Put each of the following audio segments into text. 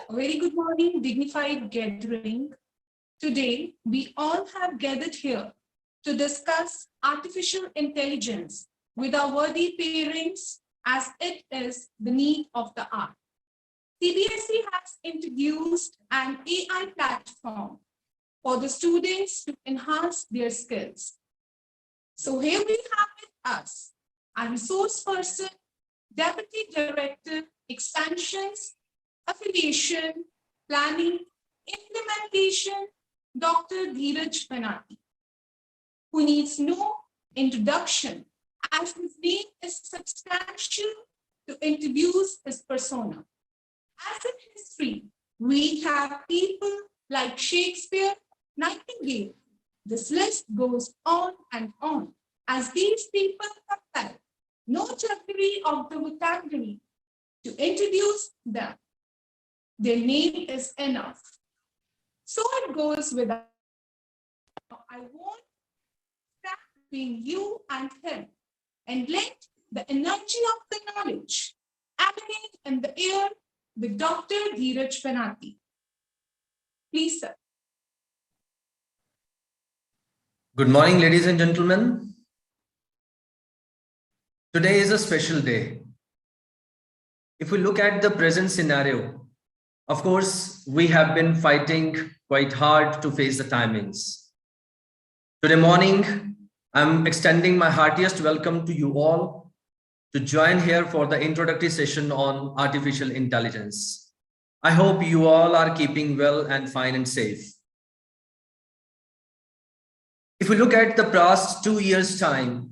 A very good morning, dignified gathering. Today, we all have gathered here to discuss artificial intelligence with our worthy parents as it is the need of the hour. CBSE has introduced an AI platform for the students to enhance their skills. So here we have with us our resource person, Deputy Director, Expansions, Affiliation, Planning, Implementation, Dr. Dheeraj Banati, who needs no introduction as his name is substantial to introduce his persona. As in history, we have people like Shakespeare, Nightingale. This list goes on and on, as these people compel no jugglery of the vocabulary to introduce them. Their name is enough. So it goes without. I won't stand between you and him and let the energy of the knowledge emanate in the air with Dr. Dheeraj Banati. Please, sir. Good morning, ladies and gentlemen. Today is a special day. If we look at the present scenario, of course, we have been fighting quite hard to face the timings. Today morning, I'm extending my heartiest welcome to you all to join here for the introductory session on artificial intelligence. I hope you all are keeping well and fine and safe. If we look at the past 2 years' time,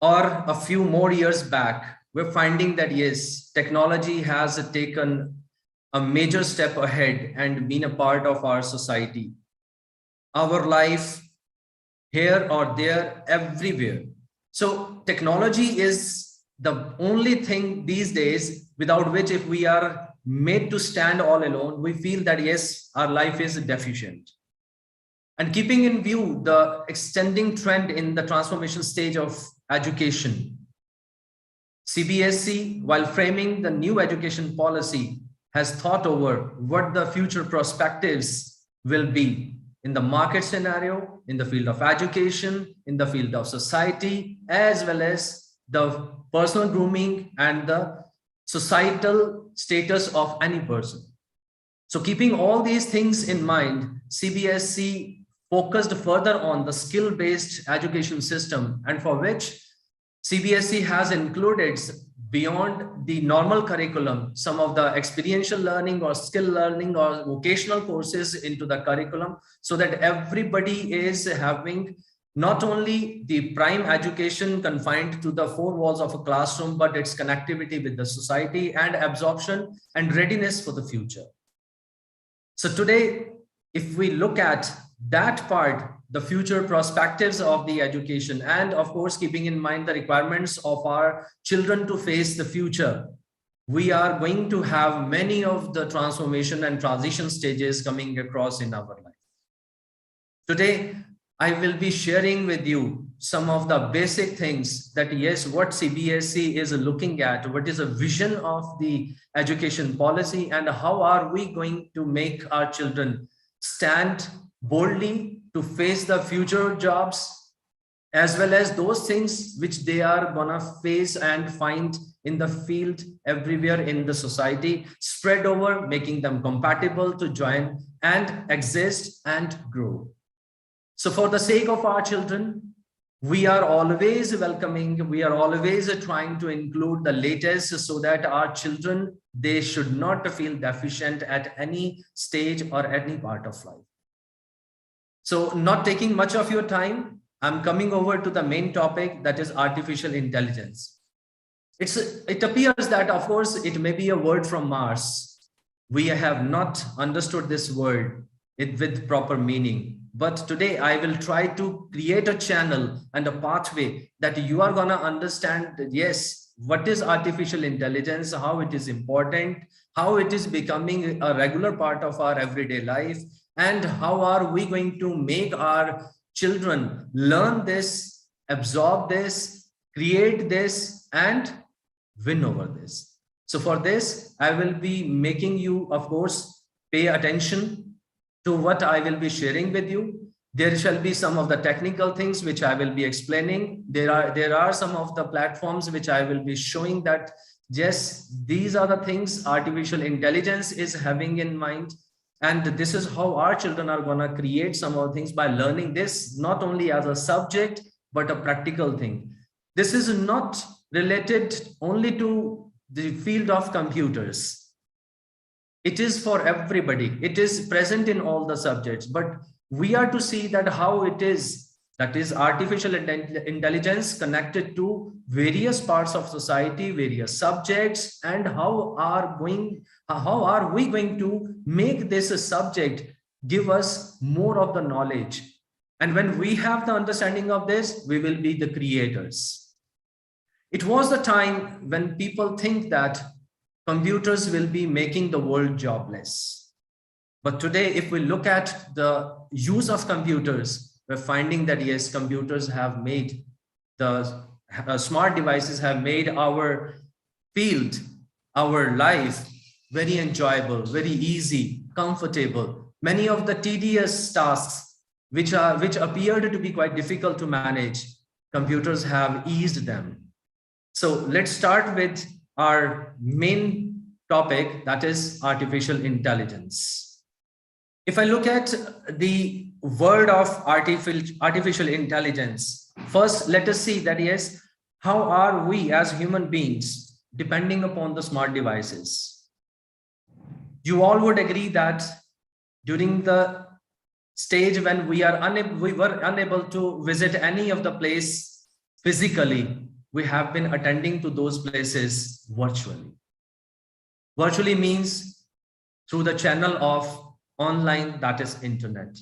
or a few more years back, we're finding that yes, technology has taken a major step ahead and been a part of our society, our life, here or there, everywhere. So technology is the only thing these days without which, if we are made to stand all alone, we feel that yes, our life is deficient. And keeping in view the extending trend in the transformation stage of education, CBSE, while framing the new education policy, has thought over what the future perspectives will be in the market scenario, in the field of education, in the field of society, as well as the personal grooming and the societal status of any person. So keeping all these things in mind, CBSE focused further on the skill-based education system, and for which CBSE has included, beyond the normal curriculum, some of the experiential learning or skill learning or vocational courses into the curriculum, so that everybody is having not only the prime education confined to the four walls of a classroom, but its connectivity with the society and absorption and readiness for the future. So today, if we look at that part, the future perspectives of the education, and of course, keeping in mind the requirements of our children to face the future, we are going to have many of the transformation and transition stages coming across in our life. Today, I will be sharing with you some of the basic things that yes, what CBSE is looking at, what is a vision of the education policy, and how are we going to make our children stand boldly to face the future jobs, as well as those things which they are gonna face and find in the field everywhere in the society, spread over, making them compatible to join and exist and grow. So for the sake of our children, we are always welcoming, we are always trying to include the latest so that our children, they should not feel deficient at any stage or any part of life. So not taking much of your time, I'm coming over to the main topic, that is artificial intelligence. It appears that, of course, it may be a word from Mars. We have not understood this word with proper meaning. But today I will try to create a channel and a pathway that you are going to understand that, yes, what is artificial intelligence, how it is important, how it is becoming a regular part of our everyday life, and how are we going to make our children learn this, absorb this, create this, and win over this. So for this, I will be making you, of course, pay attention to what I will be sharing with you. There shall be some of the technical things which I will be explaining. There are some of the platforms which I will be showing that, yes, these are the things artificial intelligence is having in mind. And this is how our children are going to create some of the things by learning this, not only as a subject, but a practical thing. This is not related only to the field of computers. It is for everybody. It is present in all the subjects, but we are to see that how it is, that is artificial intelligence connected to various parts of society, various subjects, and how are we going to make this a subject give us more of the knowledge. And when we have the understanding of this, we will be the creators. It was the time when people think that computers will be making the world jobless. But today, if we look at the use of computers, we're finding that yes, computers have made smart devices have made our field, our life very enjoyable, very easy, comfortable. Many of the tedious tasks which appeared to be quite difficult to manage, computers have eased them. So let's start with our main topic, that is artificial intelligence. If I look at the word of artificial intelligence, first let us see that yes, how are we as human beings depending upon the smart devices? You all would agree that during the stage when we were unable to visit any of the place physically, we have been attending to those places virtually. Virtually means through the channel of online, that is internet.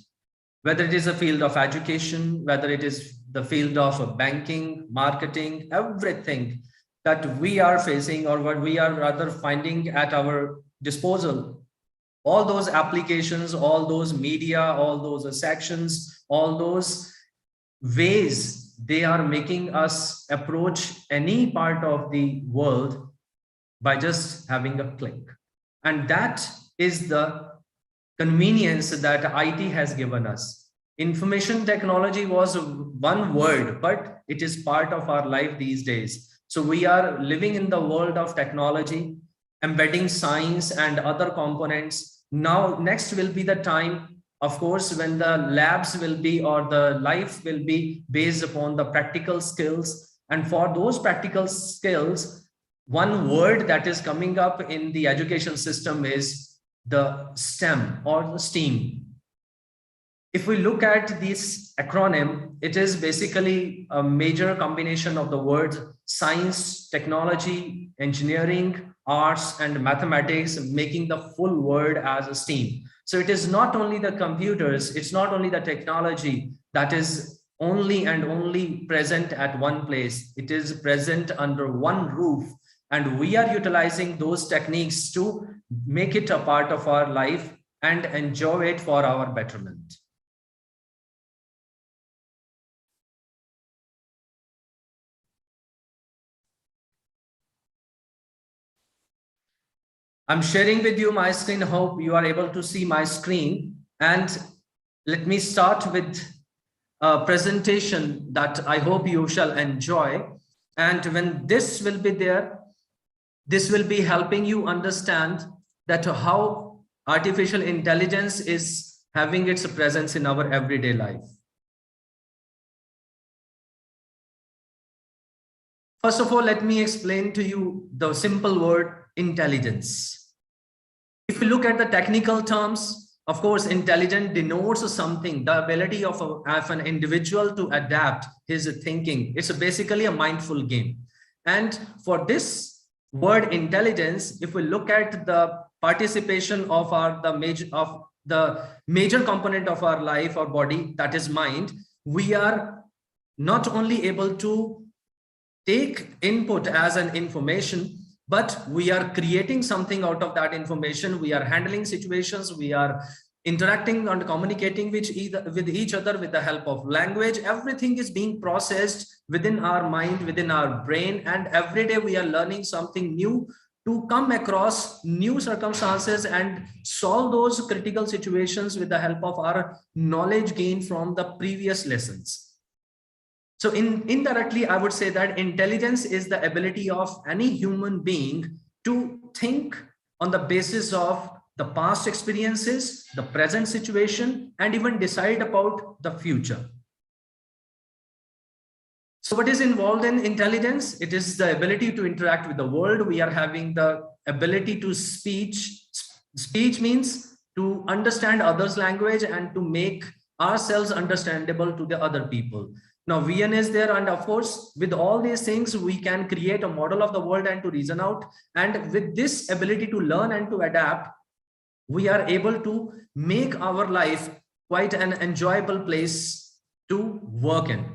Whether it is a field of education, whether it is the field of banking, marketing, everything that we are facing or what we are rather finding at our disposal, all those applications, all those media, all those sections, all those ways they are making us approach any part of the world by just having a click. And that is the convenience that IT has given us. Information technology was one word, but it is part of our life these days. So we are living in the world of technology, embedding science and other components. Now, next will be the time, of course, when the labs will be, or the life will be based upon the practical skills. And for those practical skills, one word that is coming up in the education system is the STEM or the STEAM. If we look at this acronym, it is basically a major combination of the words science, technology, engineering, arts, and mathematics, making the full word as a STEAM. So it is not only the computers, it's not only the technology that is only and only present at one place. It is present under one roof, and we are utilizing those techniques to make it a part of our life and enjoy it for our betterment. I'm sharing with you my screen. Hope you are able to see my screen. And let me start with a presentation that I hope you shall enjoy. And when this will be there, this will be helping you understand that how artificial intelligence is having its presence in our everyday life. First of all, let me explain to you the simple word intelligence. If you look at the technical terms, of course, intelligent denotes something, the ability of an individual to adapt his thinking. It's basically a mindful game. And for this word intelligence, if we look at the participation of the major component of our life or body, that is mind, we are not only able to take input as an information, but we are creating something out of that information. We are handling situations, we are interacting and communicating with each other with the help of language. Everything is being processed within our mind, within our brain, and every day we are learning something new to come across new circumstances and solve those critical situations with the help of our knowledge gained from the previous lessons. So indirectly, I would say that intelligence is the ability of any human being to think on the basis of the past experiences, the present situation, and even decide about the future. So what is involved in intelligence? It is the ability to interact with the world. We are having the ability to speech. Speech means to understand others' language and to make ourselves understandable to the other people. Now, VN is there, and of course, with all these things, we can create a model of the world and to reason out. And with this ability to learn and to adapt, we are able to make our life quite an enjoyable place to work in.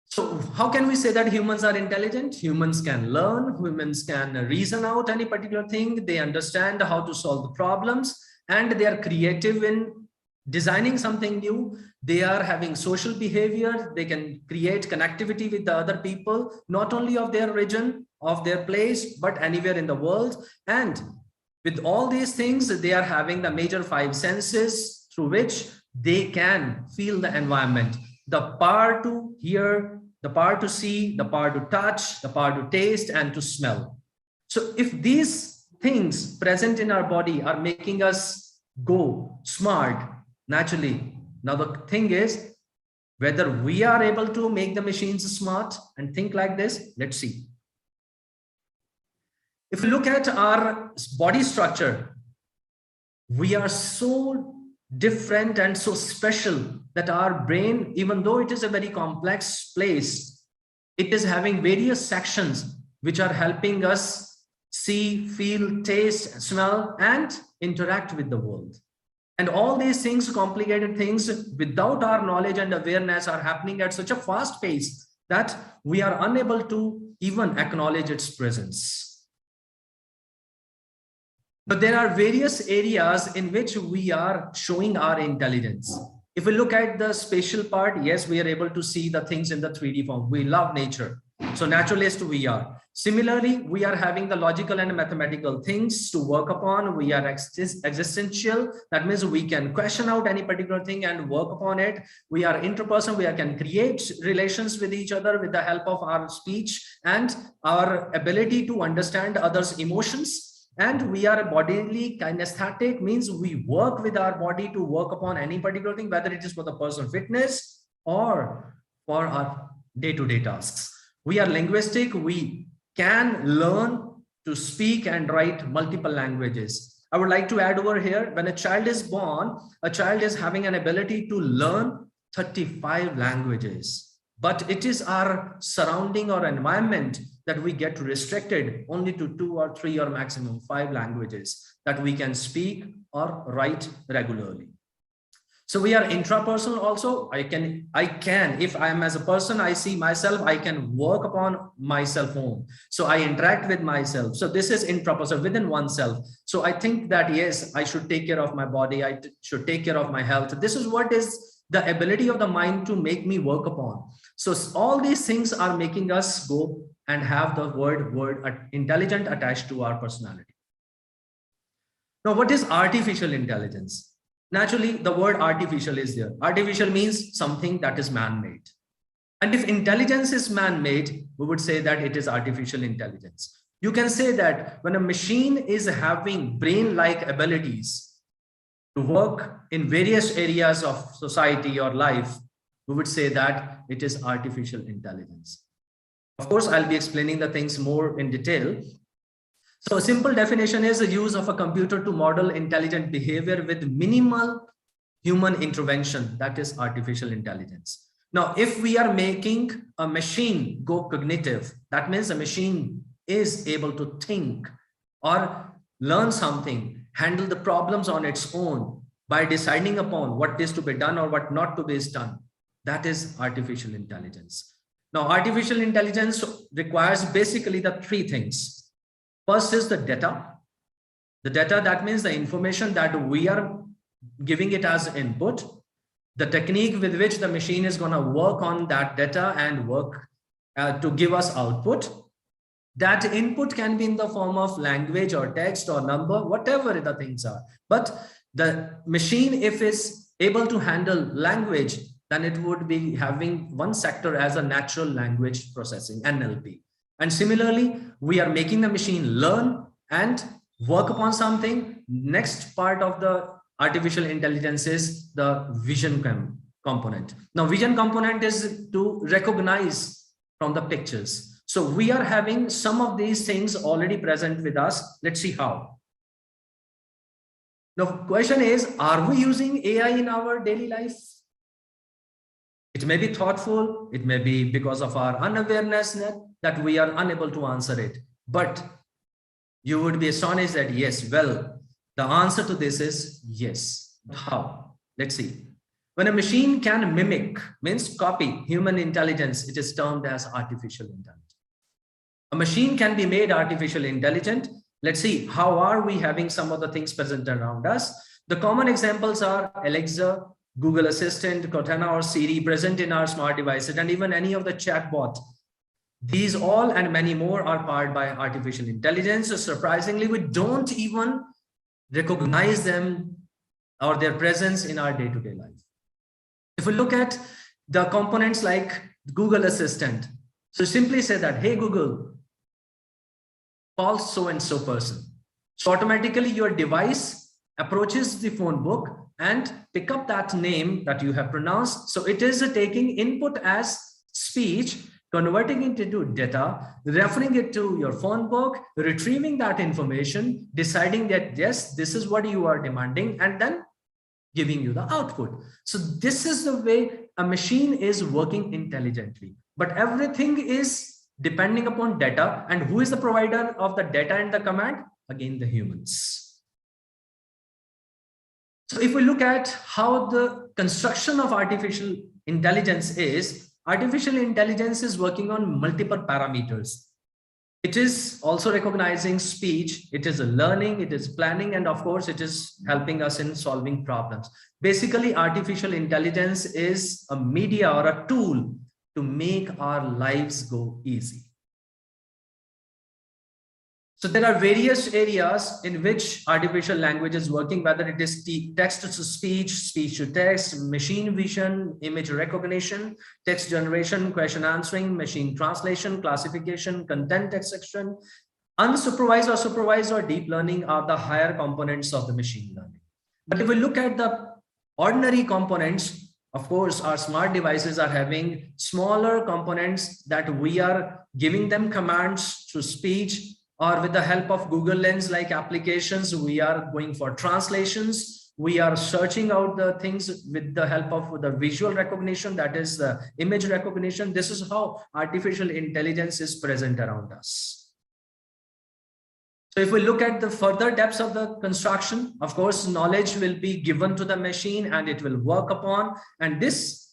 So how can we say that humans are intelligent? Humans can learn, humans can reason out any particular thing. They understand how to solve the problems, and they are creative in designing something new. They are having social behavior. They can create connectivity with the other people, not only of their region, of their place, but anywhere in the world. And with all these things, they are having the major 5 senses through which they can feel the environment. The power to hear, the power to see, the power to touch, the power to taste, and to smell. So if these things present in our body are making us go smart, naturally, now the thing is whether we are able to make the machines smart and think like this. Let's see. If we look at our body structure, we are so different and so special that our brain, even though it is a very complex place, it is having various sections which are helping us see, feel, taste, smell, and interact with the world. And all these things, complicated things, without our knowledge and awareness, are happening at such a fast pace that we are unable to even acknowledge its presence. But there are various areas in which we are showing our intelligence. If we look at the spatial part, yes, we are able to see the things in the 3D form. We love nature. So naturalist we are. Similarly, we are having the logical and mathematical things to work upon. We are existential. That means we can question out any particular thing and work upon it. We are interpersonal. We can create relations with each other with the help of our speech and our ability to understand others' emotions. And we are bodily kinesthetic, means we work with our body to work upon any particular thing, whether it is for the personal fitness or for our day-to-day tasks. We are linguistic. We can learn to speak and write multiple languages. I would like to add over here, when a child is born, a child is having an ability to learn 35 languages. But it is our surrounding or environment that we get restricted only to 2 or 3 or maximum 5 languages that we can speak or write regularly. So we are intrapersonal also. I can, if I am as a person, I see myself, I can work upon my cell phone. So I interact with myself. So this is intrapersonal, within oneself. So I think that, yes, I should take care of my body. I should take care of my health. This is what is the ability of the mind to make me work upon. So all these things are making us go and have the word intelligent attached to our personality. Now, what is artificial intelligence? Naturally, the word artificial is there. Artificial means something that is man-made. And if intelligence is man-made, we would say that it is artificial intelligence. You can say that when a machine is having brain-like abilities to work in various areas of society or life, we would say that it is artificial intelligence. Of course, I'll be explaining the things more in detail. So a simple definition is the use of a computer to model intelligent behavior with minimal human intervention. That is artificial intelligence. Now, if we are making a machine go cognitive, that means a machine is able to think or learn something, handle the problems on its own by deciding upon what is to be done or what not to be done. That is artificial intelligence. Now, artificial intelligence requires basically the 3 things. First is the data. The data, that means the information that we are giving it as input, the technique with which the machine is going to work on that data and work to give us output. That input can be in the form of language or text or number, whatever the things are. But the machine, if it's able to handle language, then it would be having one sector as a natural language processing, NLP. And similarly, we are making the machine learn and work upon something. Next part of the artificial intelligence is the vision component. Now, vision component is to recognize from the pictures. So we are having some of these things already present with us. Let's see how. Now, question is, are we using AI in our daily life? It may be thoughtful. It may be because of our unawareness that we are unable to answer it. But you would be astonished that yes, well, the answer to this is yes. How? Let's see. When a machine can mimic, means copy human intelligence, it is termed as artificial intelligence. A machine can be made artificial intelligent. Let's see, how are we having some of the things present around us? The common examples are Alexa, Google Assistant, Cortana or Siri present in our smart devices, and even any of the chatbot. These all and many more are powered by artificial intelligence. So surprisingly, we don't even recognize them or their presence in our day-to-day life. If we look at the components like Google Assistant, so simply say that, hey, Google, call so-and-so person. So automatically your device approaches the phone book and pick up that name that you have pronounced. So it is taking input as speech, converting it into data, referring it to your phone book, retrieving that information, deciding that, yes, this is what you are demanding, and then giving you the output. So this is the way a machine is working intelligently. But everything is depending upon data. And who is the provider of the data and the command? Again, the humans. So if we look at how the construction of artificial intelligence is, artificial intelligence is working on multiple parameters. It is also recognizing speech, it is learning, it is planning, and of course, it is helping us in solving problems. Basically, artificial intelligence is a media or a tool to make our lives go easy. So there are various areas in which artificial language is working, whether it is text to speech, speech to text, machine vision, image recognition, text generation, question answering, machine translation, classification, content extraction. Unsupervised or supervised or deep learning are the higher components of the machine learning. But if we look at the ordinary components, of course, our smart devices are having smaller components that we are giving them commands through speech, or with the help of Google Lens like applications, we are going for translations. We are searching out the things with the help of the visual recognition, that is the image recognition. This is how artificial intelligence is present around us. So if we look at the further depths of the construction, of course, knowledge will be given to the machine and it will work upon. And this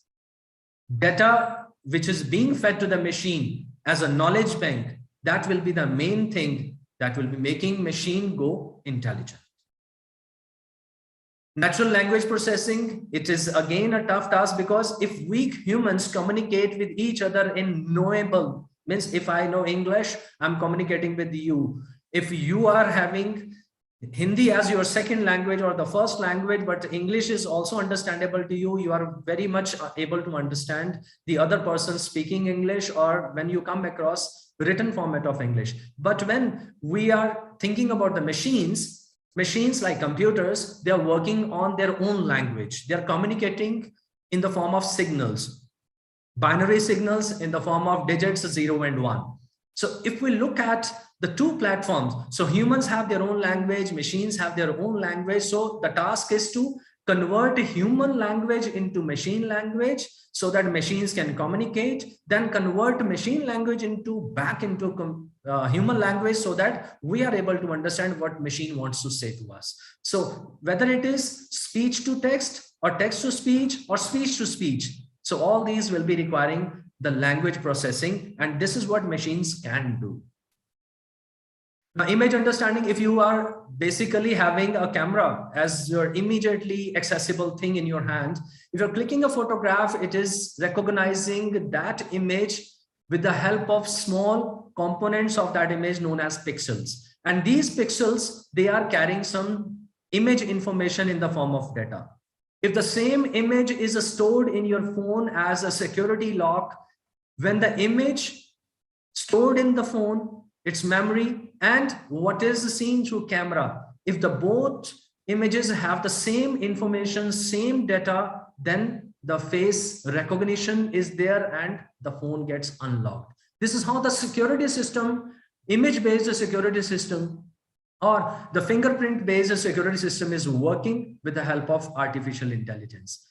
data, which is being fed to the machine as a knowledge bank, that will be the main thing that will be making machine go intelligent. Natural language processing, it is again a tough task, because if we humans communicate with each other in knowable, means if I know English, I'm communicating with you. If you are having Hindi as your second language or the first language, but English is also understandable to you, you are very much able to understand the other person speaking English, or when you come across written format of English. But when we are thinking about the machines like computers, they are working on their own language. They are communicating in the form of signals, binary signals in the form of digits 0 and 1. So if we look at the two platforms, so humans have their own language, machines have their own language. So the task is to convert human language into machine language so that machines can communicate, then convert machine language back into human language so that we are able to understand what machine wants to say to us. So whether it is speech to text or text to speech or speech to speech, so all these will be requiring the language processing, and this is what machines can do. Now, image understanding, if you are basically having a camera as your immediately accessible thing in your hand, if you're clicking a photograph, it is recognizing that image with the help of small components of that image known as pixels. And these pixels, they are carrying some image information in the form of data. If the same image is stored in your phone as a security lock, when the image stored in the phone, its memory, and what is seen through camera, if the both images have the same information, same data, then the face recognition is there and the phone gets unlocked. This is how the security system, image-based security system, or the fingerprint-based security system is working with the help of artificial intelligence.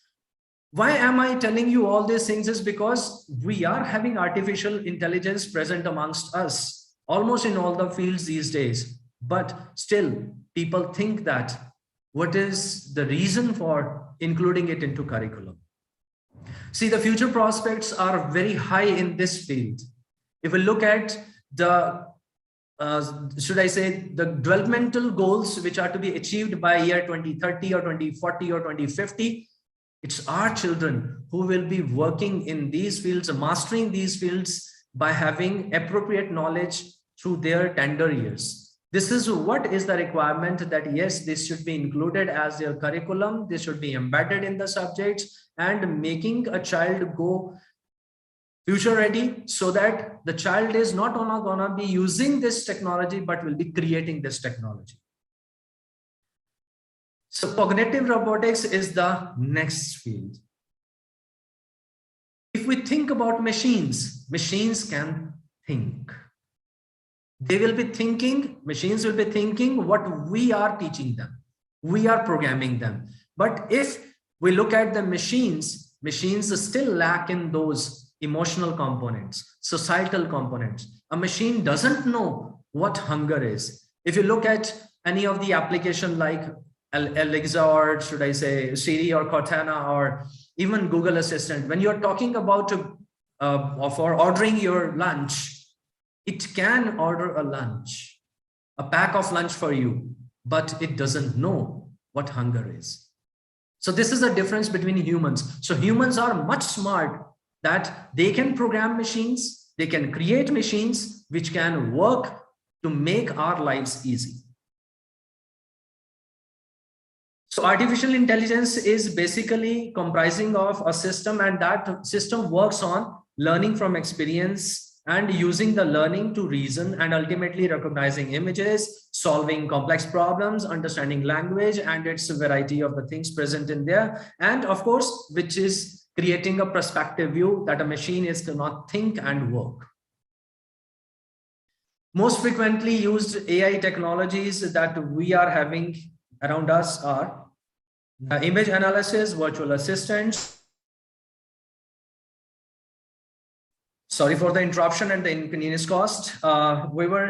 Why am I telling you all these things? Is because we are having artificial intelligence present amongst us almost in all the fields these days. But still, people think that what is the reason for including it into curriculum? See, the future prospects are very high in this field. If we look at the should I say the developmental goals which are to be achieved by year 2030 or 2040 or 2050, it's our children who will be working in these fields, mastering these fields by having appropriate knowledge through their tender years. This is what is the requirement, that yes, this should be included as their curriculum. This should be embedded in the subjects and making a child go future ready, so that the child is not only gonna be using this technology, but will be creating this technology. So cognitive robotics is the next field. If we think about machines, machines can think. They will be thinking, machines will be thinking what we are teaching them. We are programming them. But if we look at the machines, machines still lack in those emotional components, societal components. A machine doesn't know what hunger is. If you look at any of the application like Alexa, or should I say Siri or Cortana, or even Google Assistant, when you're talking about for ordering your lunch, it can order a lunch, a pack of lunch for you, but it doesn't know what hunger is. So this is the difference between humans. So humans are much smart that they can program machines, they can create machines which can work to make our lives easy. So artificial intelligence is basically comprising of a system, and that system works on learning from experience and using the learning to reason and ultimately recognizing images, solving complex problems, understanding language and its variety of the things present in there. And of course, which is creating a perspective view that a machine is cannot think and work. Most frequently used AI technologies that we are having around us are the image analysis, virtual assistants. Sorry for the interruption and the inconvenience cost. We were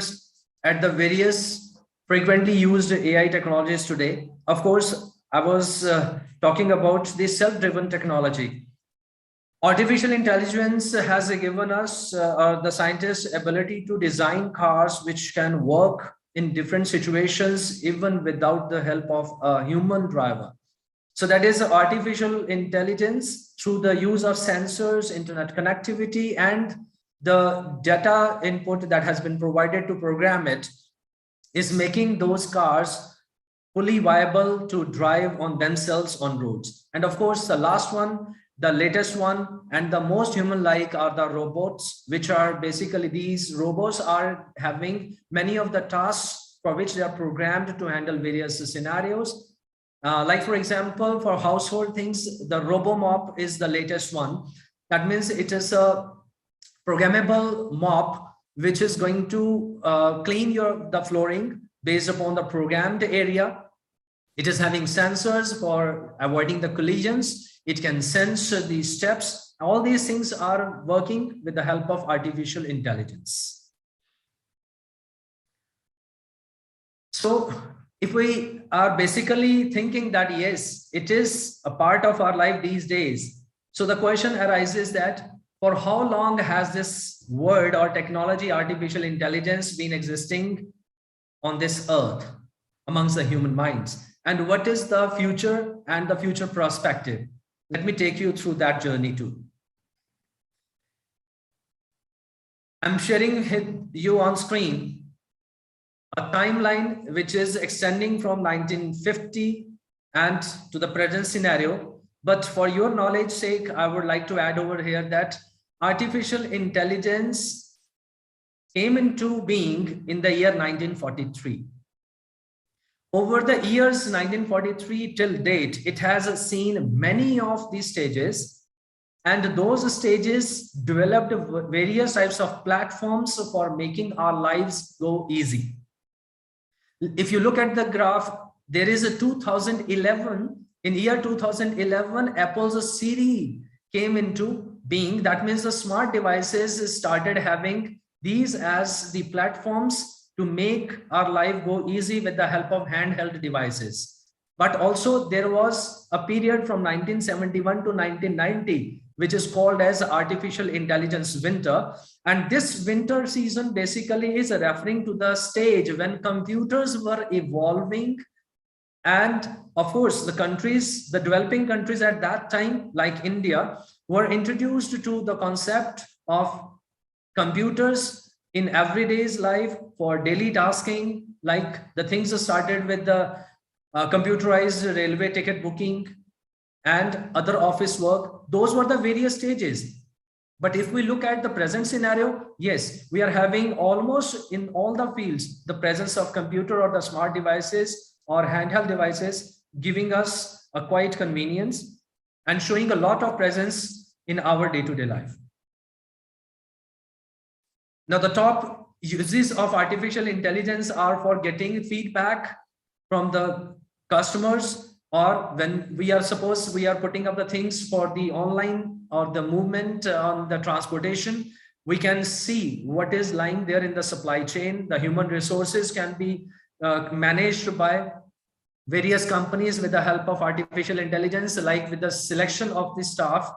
at the various frequently used AI technologies today. Of course, I was talking about the self-driven technology. Artificial intelligence has given us, the scientists, ability to design cars which can work in different situations, even without the help of a human driver. So that is artificial intelligence through the use of sensors, internet connectivity, and the data input that has been provided to program it is making those cars fully viable to drive on themselves on roads. And of course, the last one, the latest one, and the most human-like are the robots, which are basically these robots are having many of the tasks for which they are programmed to handle various scenarios. Like for example, for household things, the RoboMop is the latest one. That means it is a programmable mop which is going to clean the flooring based upon the programmed area. It is having sensors for avoiding the collisions. It can sense the steps. All these things are working with the help of artificial intelligence. So if we are basically thinking that, yes, it is a part of our life these days. So the question arises that for how long has this word or technology, artificial intelligence, been existing on this earth amongst the human minds? And what is the future and the future perspective? Let me take you through that journey too. I'm sharing with you on screen a timeline which is extending from 1950 and to the present scenario. But for your knowledge sake, I would like to add over here that artificial intelligence came into being in the year 1943. Over the years 1943 till date, it has seen many of these stages, and those stages developed various types of platforms for making our lives go easy. If you look at the graph, there is a 2011. In year 2011, Apple's Siri came into being. That means the smart devices started having these as the platforms to make our life go easy with the help of handheld devices. But also there was a period from 1971 to 1990, which is called as artificial intelligence winter. And this winter season basically is referring to the stage when computers were evolving. And of course, the countries, the developing countries at that time, like India, were introduced to the concept of computers in everyday's life for daily tasking, like the things started with the computerized railway ticket booking and other office work. Those were the various stages. But if we look at the present scenario, yes, we are having almost in all the fields the presence of computer or the smart devices or handheld devices, giving us a quite convenience and showing a lot of presence in our day-to-day life. Now, the top uses of artificial intelligence are for getting feedback from the customers, or when we are putting up the things for the online or the movement on the transportation, we can see what is lying there in the supply chain. The human resources can be managed by various companies with the help of artificial intelligence, like with the selection of the staff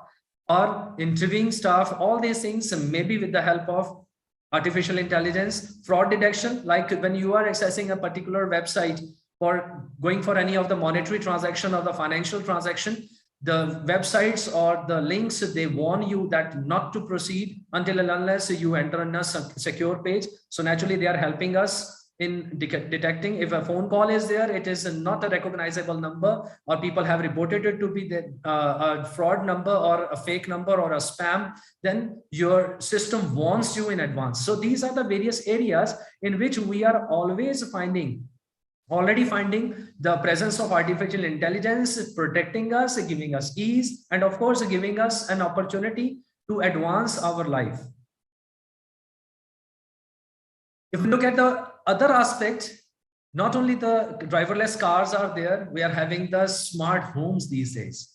or interviewing staff. All these things maybe with the help of artificial intelligence. Fraud detection, like when you are accessing a particular website for going for any of the monetary transaction or the financial transaction, the websites or the links, they warn you that not to proceed until and unless you enter in a secure page. So naturally they are helping us in detecting if a phone call is there, it is not a recognizable number, or people have reported it to be a fraud number or a fake number or a spam, then your system warns you in advance. So these are the various areas in which we are always already finding the presence of artificial intelligence protecting us, giving us ease, and of course giving us an opportunity to advance our life. If we look at the other aspect, not only the driverless cars are there, we are having the smart homes these days.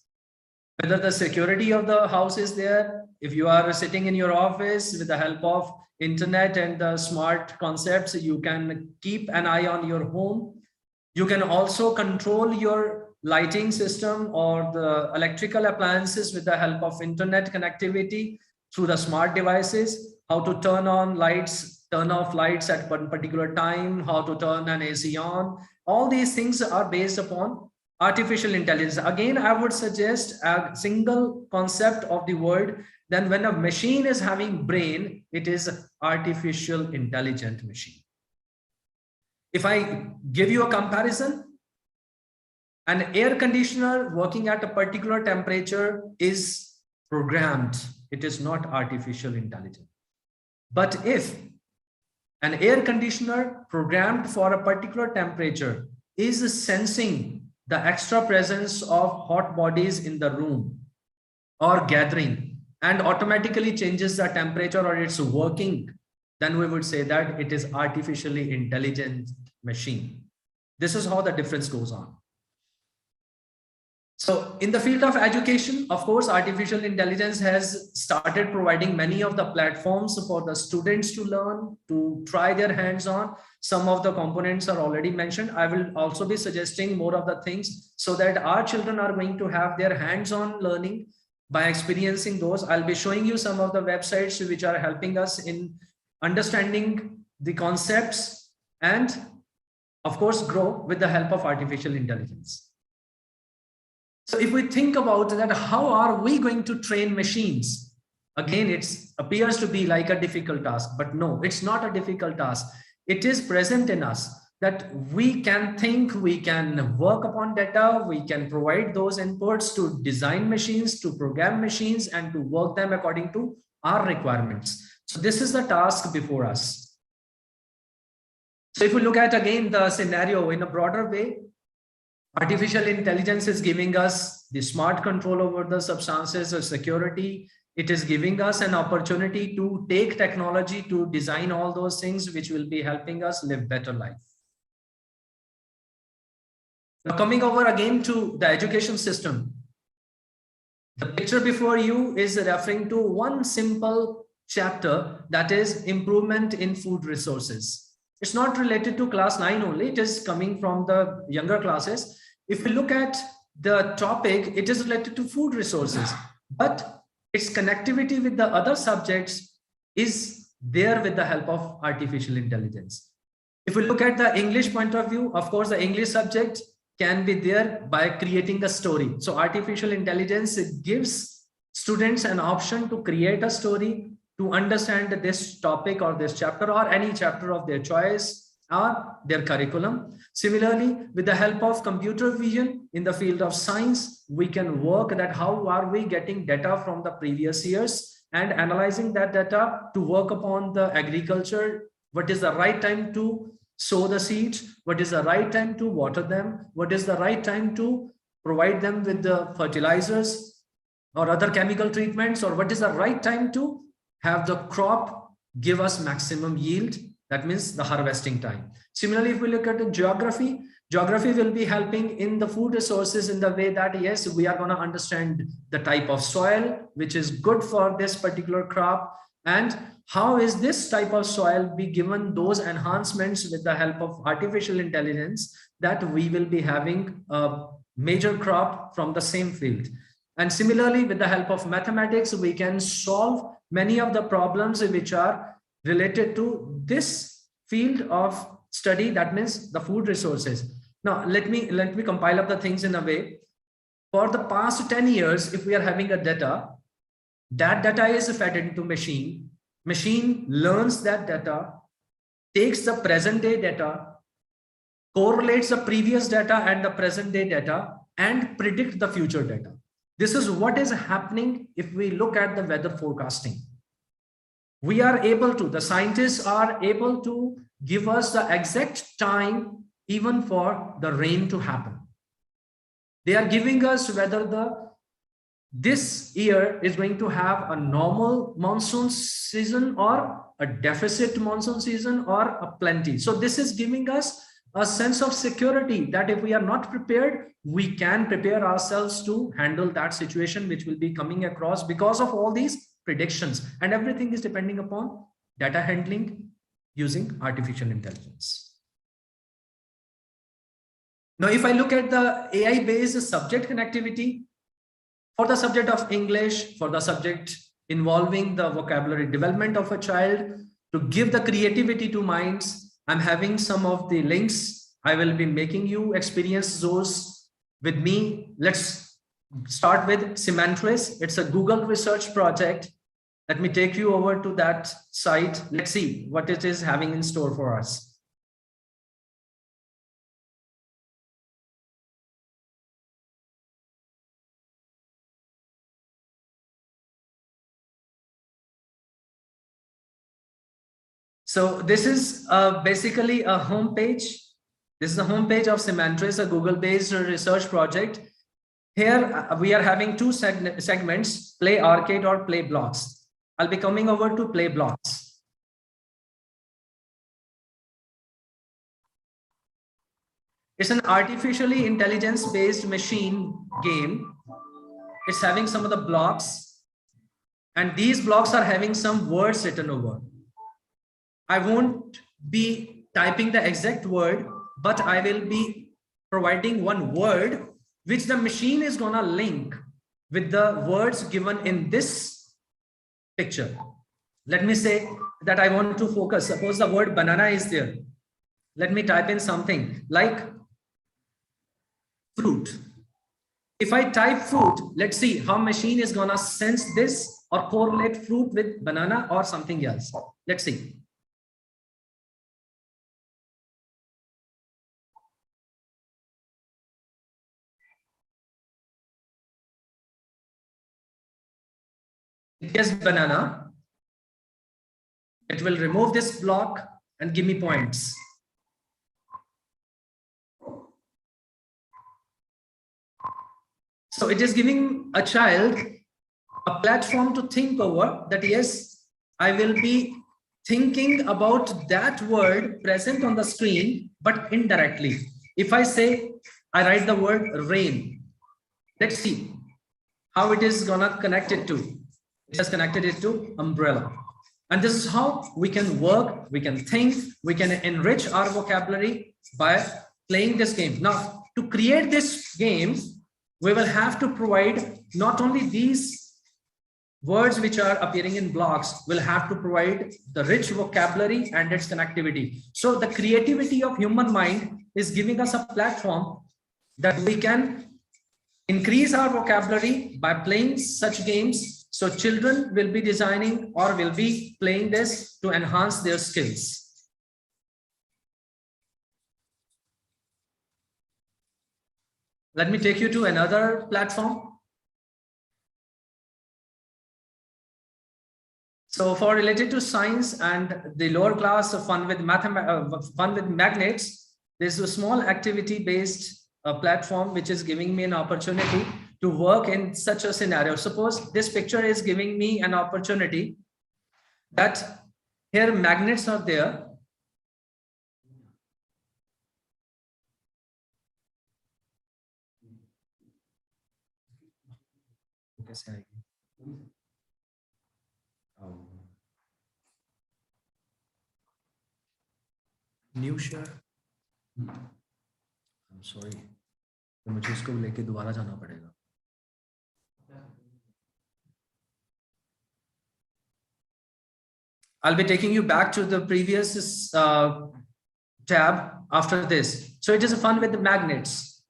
Whether the security of the house is there, if you are sitting in your office with the help of internet and the smart concepts, you can keep an eye on your home. You can also control your lighting system or the electrical appliances with the help of internet connectivity through the smart devices, how to turn on lights, turn off lights at one particular time, how to turn an AC on. All these things are based upon artificial intelligence. Again, I would suggest a single concept of the word. Then when a machine is having brain, it is artificial intelligent machine. If I give you a comparison, an air conditioner working at a particular temperature is programmed. It is not artificial intelligence. But if an air conditioner programmed for a particular temperature is sensing the extra presence of hot bodies in the room or gathering and automatically changes the temperature or it's working, then we would say that it is artificially intelligent machine. This is how the difference goes on. So in the field of education, of course, artificial intelligence has started providing many of the platforms for the students to learn, to try their hands on. Some of the components are already mentioned. I will also be suggesting more of the things so that our children are going to have their hands-on learning by experiencing those. I'll be showing you some of the websites which are helping us in understanding the concepts and, of course, grow with the help of artificial intelligence. So if we think about that, how are we going to train machines? Again, it appears to be like a difficult task, but no, it's not a difficult task. It is present in us that we can think, we can work upon data, we can provide those inputs to design machines, to program machines, and to work them according to our requirements. So this is the task before us. So if we look at again the scenario in a broader way, artificial intelligence is giving us the smart control over the substances of security. It is giving us an opportunity to take technology to design all those things which will be helping us live better life. Now coming over again to the education system. The picture before you is referring to one simple chapter, that is improvement in food resources. It's not related to class 9 only, it is coming from the younger classes. If we look at the topic, it is related to food resources, but its connectivity with the other subjects is there with the help of artificial intelligence. If we look at the English point of view, of course, the English subject can be there by creating a story. So artificial intelligence, it gives students an option to create a story to understand this topic or this chapter or any chapter of their choice or their curriculum. Similarly, with the help of computer vision in the field of science, we can work that how are we getting data from the previous years and analyzing that data to work upon the agriculture. What is the right time to sow the seeds? What is the right time to water them? What is the right time to provide them with the fertilizers or other chemical treatments? Or what is the right time to have the crop give us maximum yield? That means the harvesting time. Similarly, if we look at the geography, geography will be helping in the food resources in the way that, yes, we are going to understand the type of soil which is good for this particular crop, and how is this type of soil be given those enhancements with the help of artificial intelligence that we will be having a major crop from the same field. And similarly, with the help of mathematics, we can solve many of the problems which are related to this field of study, that means the food resources. Now, let me compile up the things in a way. For the past 10 years, if we are having a data, that data is fed into machine. Machine learns that data, takes the present day data, correlates the previous data and the present day data, and predict the future data. This is what is happening if we look at the weather forecasting. We are able to, the scientists are able to give us the exact time even for the rain to happen. They are giving us whether this year is going to have a normal monsoon season or a deficit monsoon season or a plenty. So this is giving us a sense of security that if we are not prepared, we can prepare ourselves to handle that situation which will be coming across because of all these predictions. And everything is depending upon data handling using artificial intelligence. Now, if I look at the AI-based subject connectivity, for the subject of English, for the subject involving the vocabulary development of a child, to give the creativity to minds, I'm having some of the links. I will be making you experience those with me. Let's start with Semantris. It's a Google research project. Let me take you over to that site. Let's see what it is having in store for us. So this is basically a homepage. This is the homepage of Semantris, a Google-based research project. Here we are having two segments, play arcade or play blocks. I'll be coming over to play blocks. It's an artificially intelligence-based machine game. It's having some of the blocks, and these blocks are having some words written over. I won't be typing the exact word, but I will be providing one word which the machine is going to link with the words given in this picture. Let me say that I want to focus. Suppose the word banana is there. Let me type in something like fruit. If I type fruit, let's see how machine is going to sense this or correlate fruit with banana or something else. Let's see. Guess banana. It will remove this block and give me points. So it is giving a child a platform to think over that, yes, I will be thinking about that word present on the screen, but indirectly. If I say, I write the word rain, let's see how it is gonna connect it to. It has connected it to umbrella. And this is how we can work, we can think, we can enrich our vocabulary by playing this game. Now, to create this game, we will have to provide not only these words which are appearing in blocks, will have to provide the rich vocabulary and its connectivity. So the creativity of human mind is giving us a platform that we can increase our vocabulary by playing such games. So children will be designing or will be playing this to enhance their skills. Let me take you to another platform. So for related to science and the lower class of fun with magnets, there's a small activity based platform which is giving me an opportunity to work in such a scenario. Suppose this picture is giving me an opportunity that here magnets are there. New share. I'm sorry. मुझे इसको लेके दोबारा जाना पड़ेगा. I'll be taking you back to the previous tab after this. So it is a fun with the magnets.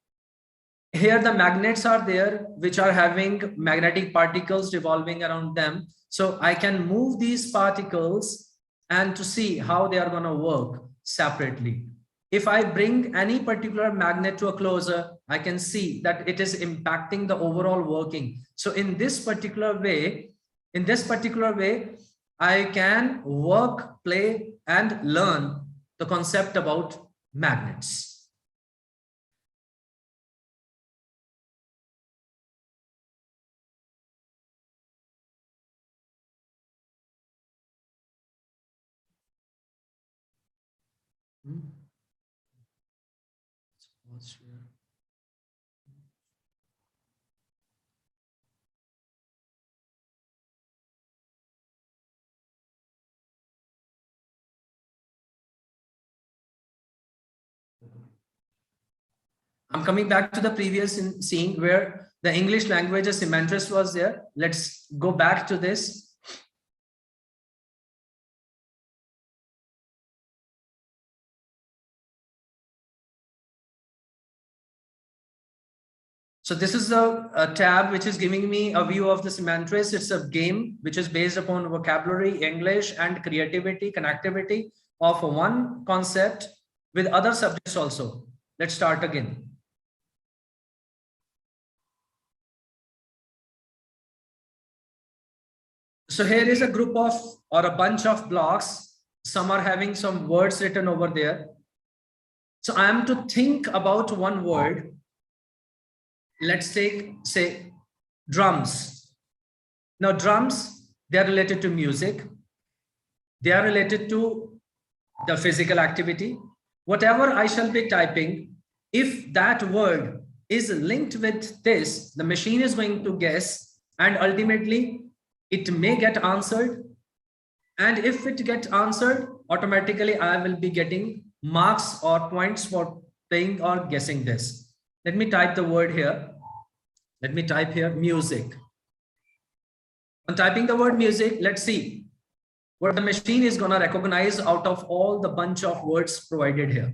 Here the magnets are there, which are having magnetic particles revolving around them. So I can move these particles and to see how they are going to work separately. If I bring any particular magnet to a closer, I can see that it is impacting the overall working. So in this particular way, I can work, play, and learn the concept about magnets. I'm coming back to the previous scene where the English language semantrist was there. Let's go back to this. So this is a tab which is giving me a view of the semantrist. It's a game which is based upon vocabulary, English, and creativity, connectivity of one concept with other subjects also. Let's start again. So here is a group of or a bunch of blocks. Some are having some words written over there. So I am to think about one word. Let's say drums. Now drums, they are related to music. They are related to the physical activity. Whatever I shall be typing, if that word is linked with this, the machine is going to guess, and ultimately it may get answered. And if it gets answered, automatically I will be getting marks or points for playing or guessing this. Let me type the word here. Let me type here music. On typing the word music, let's see what the machine is going to recognize out of all the bunch of words provided here.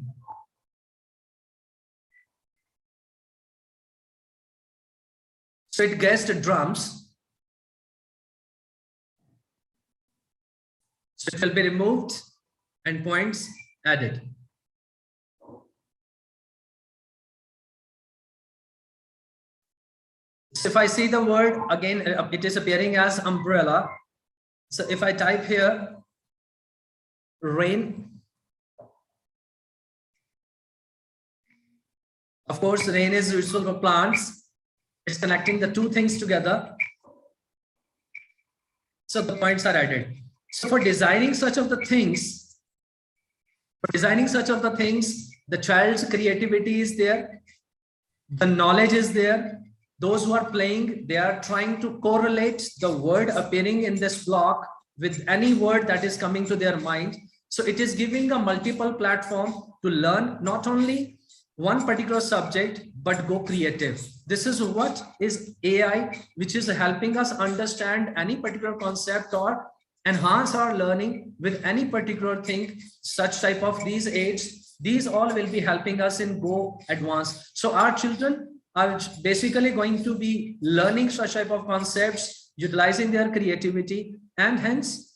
So it guessed drums. So it will be removed and points added. So if I see the word again, it is appearing as umbrella. So if I type here rain, of course, rain is useful for plants. It's connecting the two things together. So the points are added. So for designing such of the things, the child's creativity is there, the knowledge is there. Those who are playing, they are trying to correlate the word appearing in this block with any word that is coming to their mind. So it is giving a multiple platform to learn not only one particular subject, but go creative. This is what is AI, which is helping us understand any particular concept or enhance our learning with any particular thing. Such type of these aids, these all will be helping us in go advanced. So our children are basically going to be learning such type of concepts, utilizing their creativity, and hence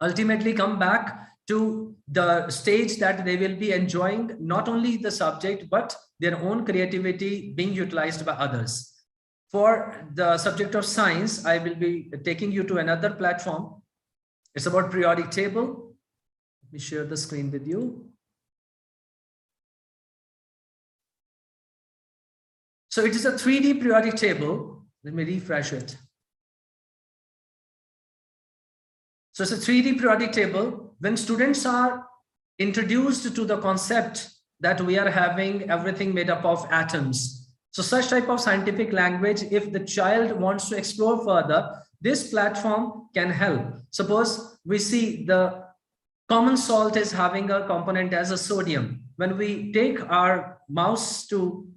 ultimately come back to the stage that they will be enjoying not only the subject, but their own creativity being utilized by others. For the subject of science, I will be taking you to another platform. It's about periodic table. Let me share the screen with you. So it is a 3D periodic table. Let me refresh it. So it's a 3D periodic table. When students are introduced to the concept that we are having everything made up of atoms. So such type of scientific language, if the child wants to explore further, this platform can help. Suppose we see the common salt is having a component as a sodium. When we take our mouse to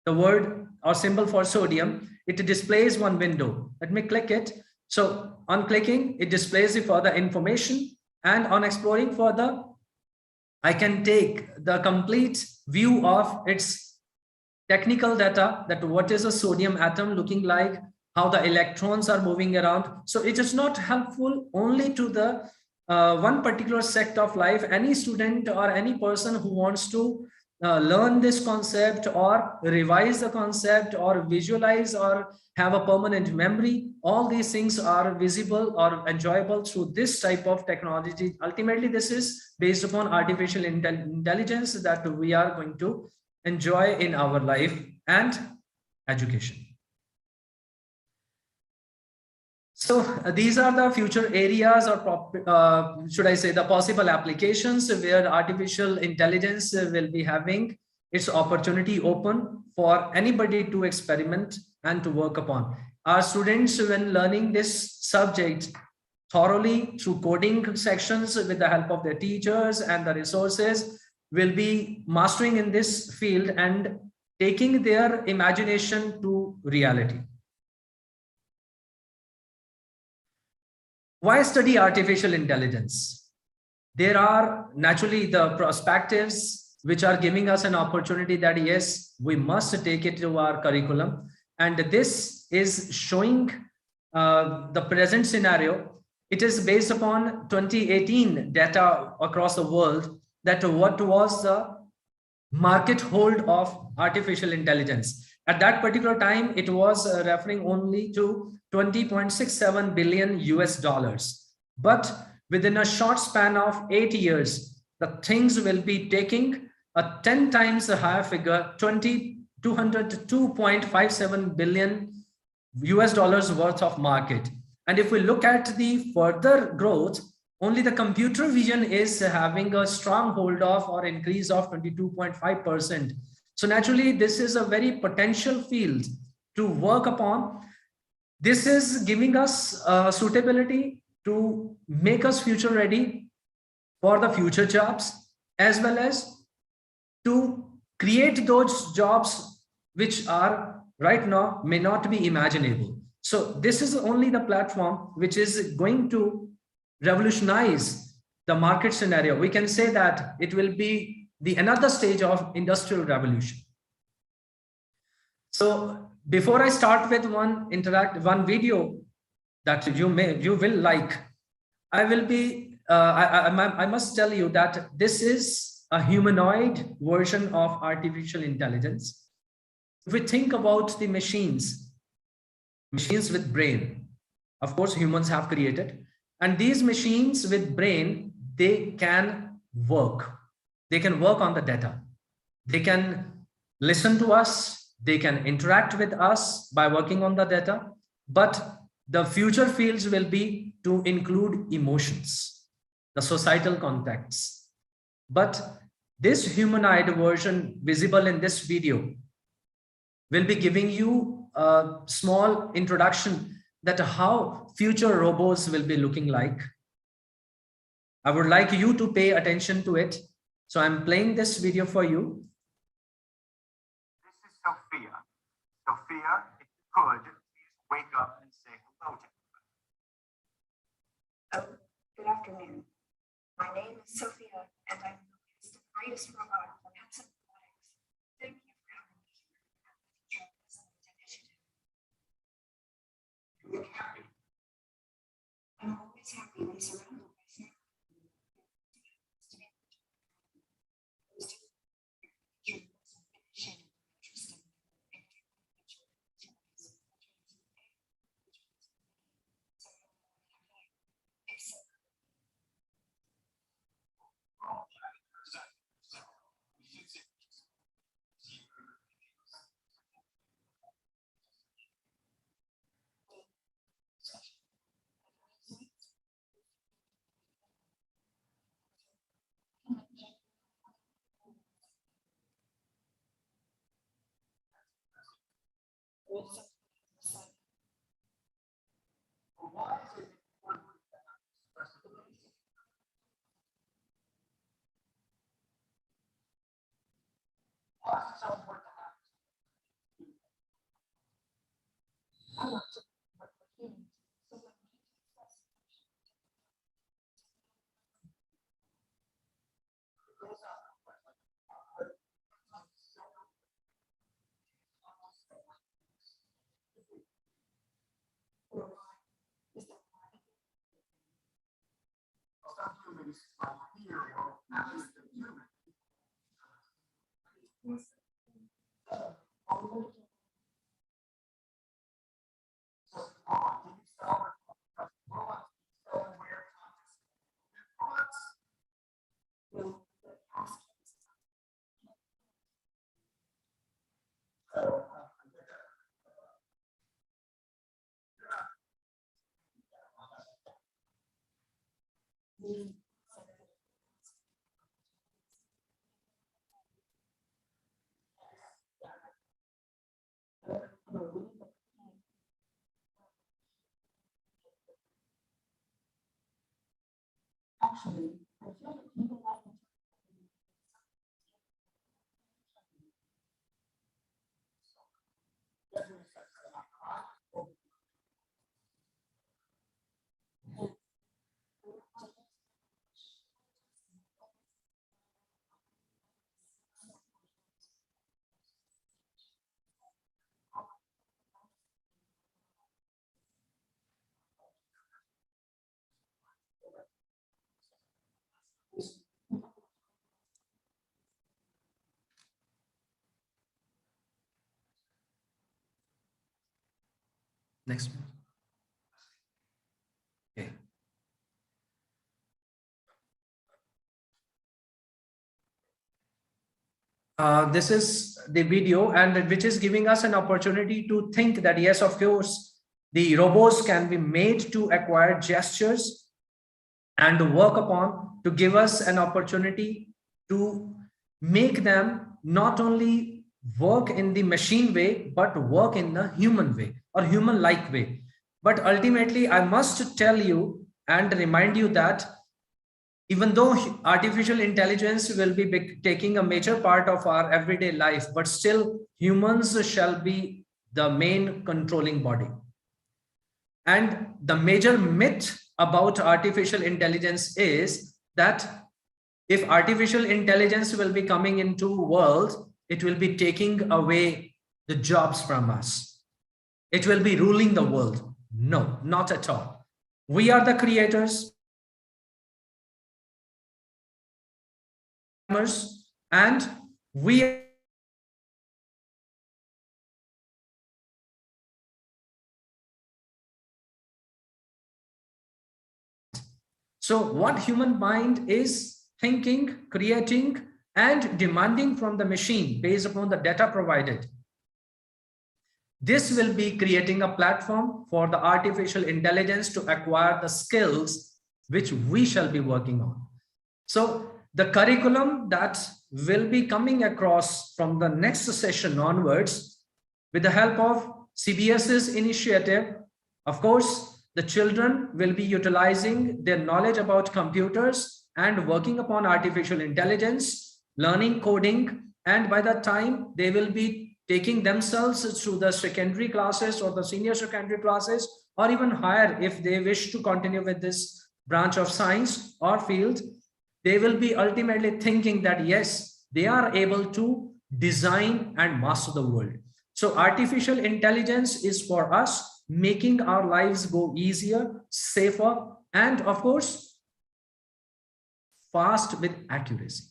the word or symbol for sodium, it displays one window. Let me click it. So on clicking, it displays the further information, and on exploring further, I can take the complete view of its technical data, that what is a sodium atom looking like, how the electrons are moving around. So it is not helpful only to the one particular sect of life. Any student or any person who wants to learn this concept or revise the concept or visualize or have a permanent memory, all these things are visible or enjoyable through this type of technology. Ultimately, this is based upon artificial intelligence that we are going to enjoy in our life and education. So these are the future areas, or should I say the possible applications where artificial intelligence will be having its opportunity open for anybody to experiment and to work upon. Our students, when learning this subject thoroughly through coding sections with the help of their teachers and the resources, will be mastering in this field and taking their imagination to reality. Why study artificial intelligence? There are naturally the perspectives which are giving us an opportunity that yes, we must take it to our curriculum. And this is showing the present scenario. It is based upon 2018 data across the world, that what was the market hold of artificial intelligence. At that particular time, it was referring only to 20.67 billion US dollars. But within a short span of 8 years, the things will be taking a 10 times the higher figure, 202.57 billion US dollars worth of market. And if we look at the further growth, only the computer vision is having a strong hold of or increase of 22.5%. So naturally, this is a very potential field to work upon. This is giving us suitability to make us future ready for the future jobs, as well as to create those jobs which are right now may not be imaginable. So this is only the platform which is going to revolutionize the market scenario. We can say that it will be the another stage of industrial revolution. So before I start with one video that you will like, I will be I must tell you that this is a humanoid version of artificial intelligence. If we think about the machines with brain, of course, humans have created, and these machines with brain, they can work. They can work on the data. They can listen to us. They can interact with us by working on the data. But the future fields will be to include emotions, the societal contexts. But this humanoid version visible in this video will be giving you a small introduction that how future robots will be looking like. I would like you to pay attention to it. So I'm playing this video for you. This is Sophia. Sophia, if you could, please wake up and say hello to everybody. Oh, good afternoon. My name is Sophia, and I'm the greatest robot from Robotics. Thank you for having me here at the Future of Business Initiative. You look happy. I'm always happy when surrounded by family. Next. Okay. This is the video, and which is giving us an opportunity to think that yes, of course, the robots can be made to acquire gestures and work upon to give us an opportunity to make them not only work in the machine way, but work in the human way or human-like way. But ultimately, I must tell you and remind you that even though artificial intelligence will be taking a major part of our everyday life, but still humans shall be the main controlling body. And the major myth about artificial intelligence is that if artificial intelligence will be coming into world, it will be taking away the jobs from us. It will be ruling the world. No, not at all. We are the creators. and we so what human mind is thinking, creating, and demanding from the machine based upon the data provided. This will be creating a platform for the artificial intelligence to acquire the skills which we shall be working on. So the curriculum that will be coming across from the next session onwards, with the help of CBSE's initiative, of course, the children will be utilizing their knowledge about computers and working upon artificial intelligence, learning coding, and by that time they will be taking themselves through the secondary classes or the senior secondary classes, or even higher if they wish to continue with this branch of science or field. They will be ultimately thinking that yes, they are able to design and master the world. So artificial intelligence is for us making our lives go easier, safer, and of course, fast with accuracy.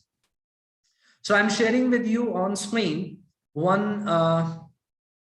So I'm sharing with you on screen one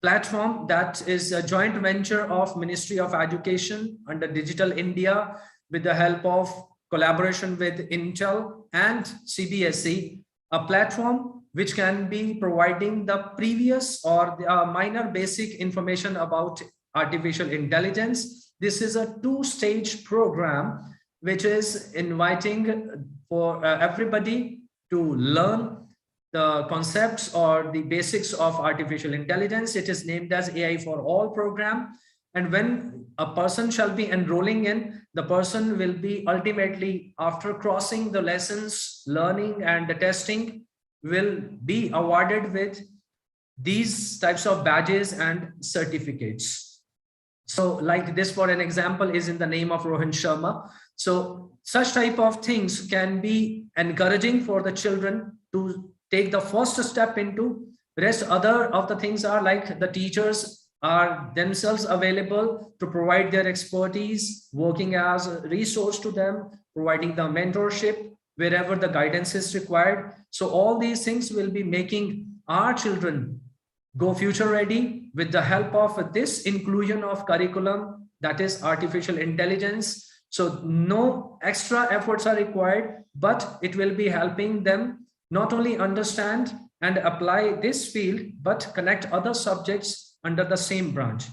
platform that is a joint venture of Ministry of Education under Digital India with the help of collaboration with Intel and CBSE, a platform which can be providing the previous or the minor basic information about artificial intelligence. This is a two-stage program which is inviting for everybody to learn the concepts or the basics of artificial intelligence. It is named as AI for All program. And when a person shall be enrolling in, the person will be ultimately, after crossing the lessons, learning and the testing, will be awarded with these types of badges and certificates. So like this, for an example, is in the name of Rohan Sharma. So such type of things can be encouraging for the children to take the first step into. Rest other of the things are like the teachers are themselves available to provide their expertise, working as a resource to them, providing the mentorship wherever the guidance is required. So all these things will be making our children go future ready with the help of this inclusion of curriculum, that is artificial intelligence. So no extra efforts are required, but it will be helping them not only understand and apply this field, but connect other subjects under the same branch.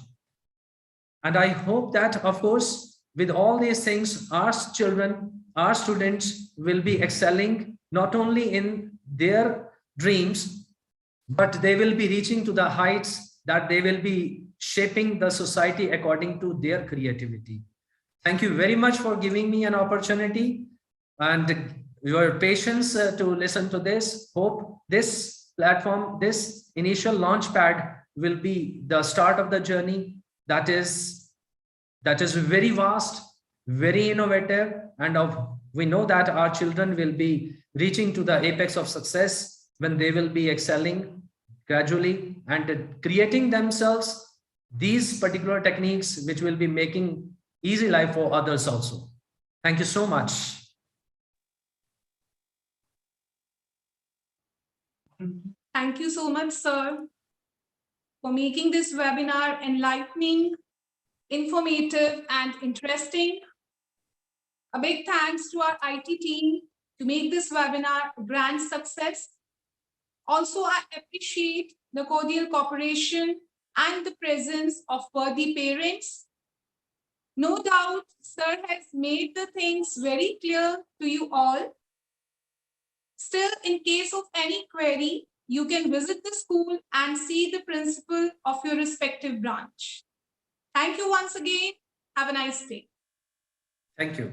And I hope that, of course, with all these things, our children, our students will be excelling not only in their dreams, but they will be reaching to the heights that they will be shaping the society according to their creativity. Thank you very much for giving me an opportunity and your patience to listen to this. Hope this platform, this initial launch pad will be the start of the journey that is very vast, very innovative, and we know that our children will be reaching to the apex of success when they will be excelling gradually and creating themselves these particular techniques which will be making easy life for others also. Thank you so much. Thank you so much, sir, for making this webinar enlightening, informative, and interesting. A big thanks to our IT team to make this webinar a grand success. Also, I appreciate the cordial cooperation and the presence of worthy parents. No doubt, sir has made the things very clear to you all. Still, in case of any query, you can visit the school and see the principal of your respective branch. Thank you once again. Have a nice day. Thank you.